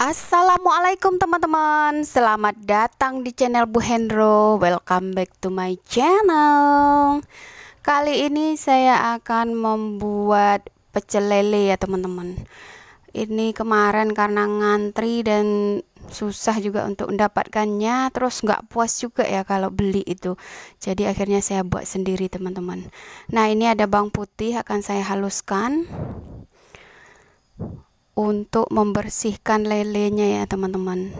Assalamualaikum teman-teman, selamat datang di channel Bu Hendro. Welcome back to my channel. Kali ini saya akan membuat pecel lele ya teman-teman. Ini kemarin karena ngantri dan susah juga untuk mendapatkannya, terus nggak puas juga ya kalau beli itu, jadi akhirnya saya buat sendiri teman-teman. Nah, ini ada bawang putih akan saya haluskan untuk membersihkan lelenya ya teman-teman.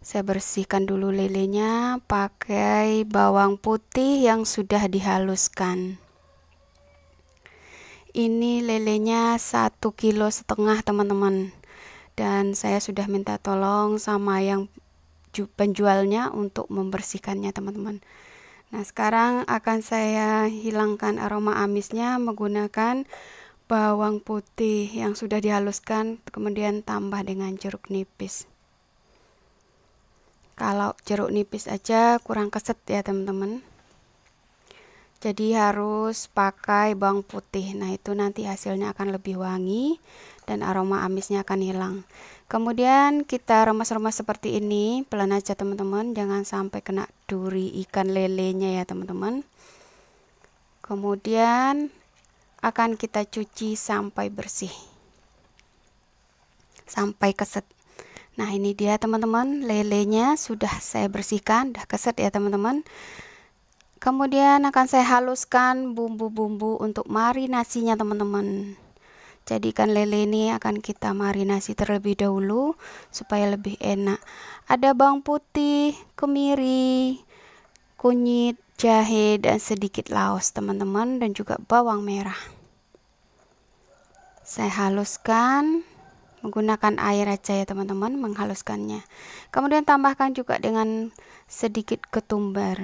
Saya bersihkan dulu lelenya pakai bawang putih yang sudah dihaluskan. Ini lelenya 1,5 kilo teman-teman, dan saya sudah minta tolong sama yang penjualnya untuk membersihkannya teman-teman. Nah, sekarang akan saya hilangkan aroma amisnya menggunakan bawang putih yang sudah dihaluskan, kemudian tambah dengan jeruk nipis. Kalau jeruk nipis aja kurang keset ya teman-teman, jadi harus pakai bawang putih. Nah, itu nanti hasilnya akan lebih wangi dan aroma amisnya akan hilang. Kemudian kita remas-remas seperti ini, pelan aja teman-teman, jangan sampai kena duri ikan lelenya ya teman-teman. Kemudian akan kita cuci sampai bersih, sampai keset. Nah, ini dia teman-teman, lelenya sudah saya bersihkan, udah keset ya teman-teman. Kemudian akan saya haluskan bumbu-bumbu untuk marinasinya teman-teman. Jadi ikan lele ini akan kita marinasi terlebih dahulu supaya lebih enak. Ada bawang putih, kemiri, kunyit, jahe, dan sedikit laos teman-teman, dan juga bawang merah. Saya haluskan menggunakan air aja ya teman-teman, menghaluskannya. Kemudian tambahkan juga dengan sedikit ketumbar.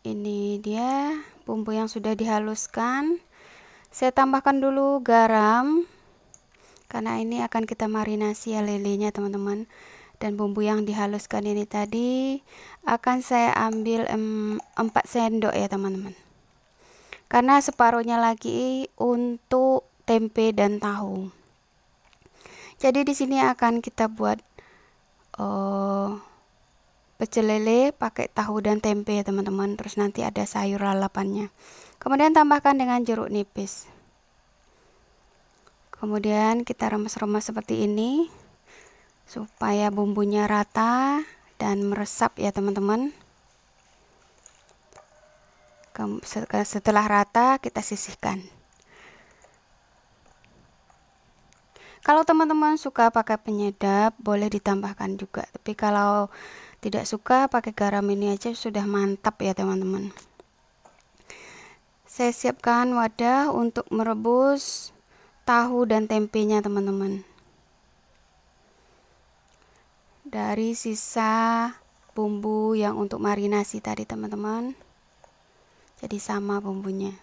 Ini dia bumbu yang sudah dihaluskan. Saya tambahkan dulu garam, karena ini akan kita marinasi ya lelenya teman-teman. Dan bumbu yang dihaluskan ini tadi akan saya ambil 4 sendok ya teman-teman, karena separuhnya lagi untuk tempe dan tahu. Jadi di sini akan kita buat pecel lele pakai tahu dan tempe ya teman-teman. Terus nanti ada sayur lalapannya. Kemudian tambahkan dengan jeruk nipis. Kemudian kita remas-remas seperti ini supaya bumbunya rata dan meresap ya teman-teman. Setelah rata kita sisihkan. Kalau teman-teman suka pakai penyedap boleh ditambahkan juga, tapi kalau tidak suka pakai garam ini aja sudah mantap ya teman-teman. Saya siapkan wadah untuk merebus tahu dan tempenya teman-teman. Dari sisa bumbu yang untuk marinasi tadi teman-teman, jadi sama bumbunya.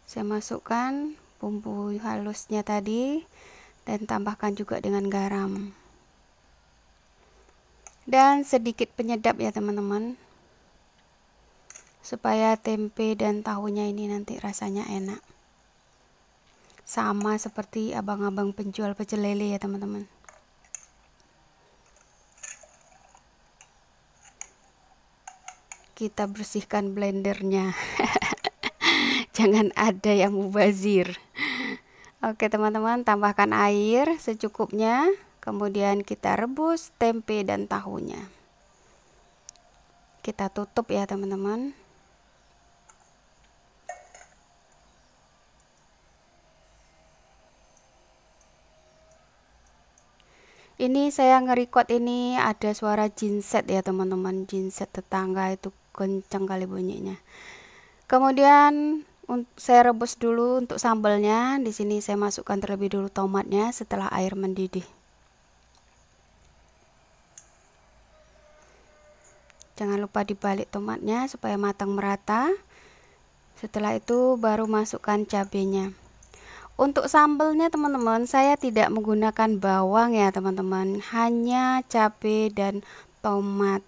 Saya masukkan bumbu halusnya tadi dan tambahkan juga dengan garam dan sedikit penyedap ya teman-teman, supaya tempe dan tahunya ini nanti rasanya enak, sama seperti abang-abang penjual pecel lele ya teman-teman. Kita bersihkan blendernya jangan ada yang mubazir. Oke teman-teman, tambahkan air secukupnya, kemudian kita rebus tempe dan tahunya. Kita tutup ya teman-teman. Ini saya nge-record ini ada suara genset ya teman-teman, genset tetangga itu kenceng kali bunyinya. Kemudian saya rebus dulu untuk sambalnya. Di sini saya masukkan terlebih dulu tomatnya setelah air mendidih. Jangan lupa dibalik tomatnya supaya matang merata. Setelah itu baru masukkan cabenya. Untuk sambalnya teman-teman, saya tidak menggunakan bawang ya teman-teman, hanya cabai dan tomat.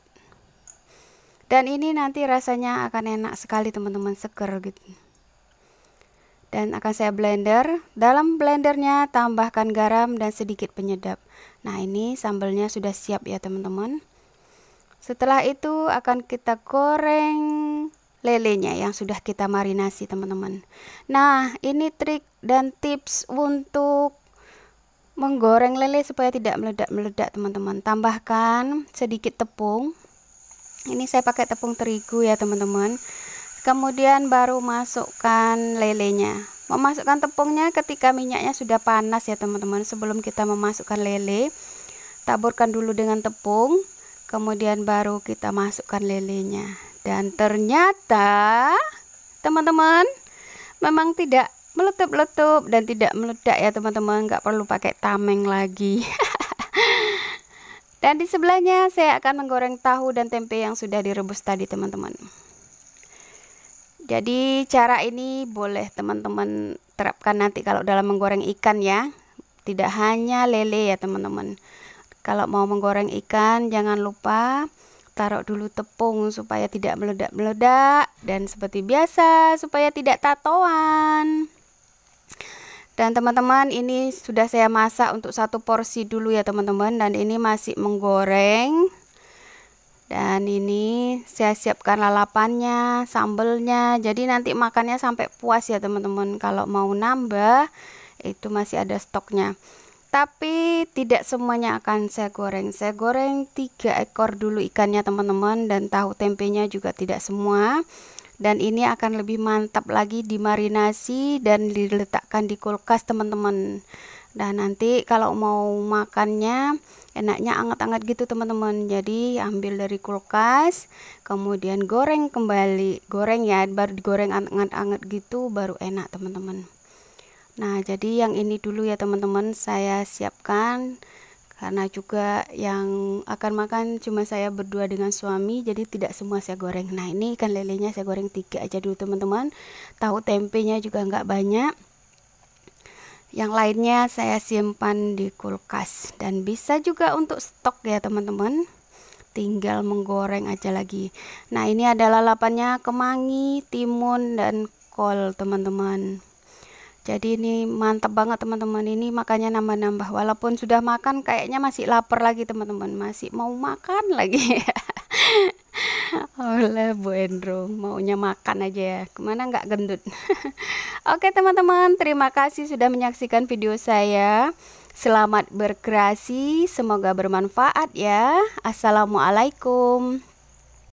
Dan ini nanti rasanya akan enak sekali teman-teman, seger gitu. Dan akan saya blender. Dalam blendernya tambahkan garam dan sedikit penyedap. Nah, ini sambalnya sudah siap ya teman-teman. Setelah itu akan kita goreng lelenya yang sudah kita marinasi teman-teman. Nah, ini trik dan tips untuk menggoreng lele supaya tidak meledak-meledak teman-teman. Tambahkan sedikit tepung. Ini saya pakai tepung terigu ya teman-teman. Kemudian baru masukkan lelenya. Memasukkan tepungnya ketika minyaknya sudah panas ya teman-teman. Sebelum kita memasukkan lele, taburkan dulu dengan tepung, kemudian baru kita masukkan lelenya. Dan ternyata teman-teman memang tidak meletup-letup dan tidak meledak ya teman-teman. Nggak perlu pakai tameng lagi. Dan di sebelahnya saya akan menggoreng tahu dan tempe yang sudah direbus tadi teman-teman. Jadi cara ini boleh teman-teman terapkan nanti kalau dalam menggoreng ikan ya. Tidak hanya lele ya teman-teman. Kalau mau menggoreng ikan jangan lupa taruh dulu tepung supaya tidak meledak-meledak. Dan seperti biasa supaya tidak tatoan. Dan teman-teman, ini sudah saya masak untuk 1 porsi dulu ya teman-teman. Dan ini masih menggoreng. Dan ini saya siapkan lalapannya, sambelnya. Jadi nanti makannya sampai puas ya teman-teman. Kalau mau nambah itu masih ada stoknya. Tapi tidak semuanya akan saya goreng. Saya goreng 3 ekor dulu ikannya teman-teman. Dan tahu tempenya juga tidak semua. Dan ini akan lebih mantap lagi dimarinasi dan diletakkan di kulkas teman-teman. Dan nanti kalau mau makannya enaknya anget-anget gitu teman-teman. Jadi ambil dari kulkas, kemudian goreng kembali. Goreng ya, baru digoreng anget-anget gitu baru enak teman-teman. Nah, jadi yang ini dulu ya teman-teman saya siapkan. Karena juga yang akan makan cuma saya berdua dengan suami, jadi tidak semua saya goreng. Nah, ini ikan lelenya saya goreng 3 aja dulu teman-teman. Tahu tempenya juga nggak banyak. Yang lainnya saya simpan di kulkas. Dan bisa juga untuk stok ya teman-teman. Tinggal menggoreng aja lagi. Nah, ini adalah lalapannya, kemangi, timun, dan kol teman-teman. Jadi ini mantap banget teman-teman. Ini makannya nambah-nambah. Walaupun sudah makan kayaknya masih lapar lagi teman-teman. Masih mau makan lagi. Oleh Bu Endro, maunya makan aja ya. Kemana nggak gendut. Oke teman-teman, terima kasih sudah menyaksikan video saya. Selamat berkreasi, semoga bermanfaat ya. Assalamualaikum.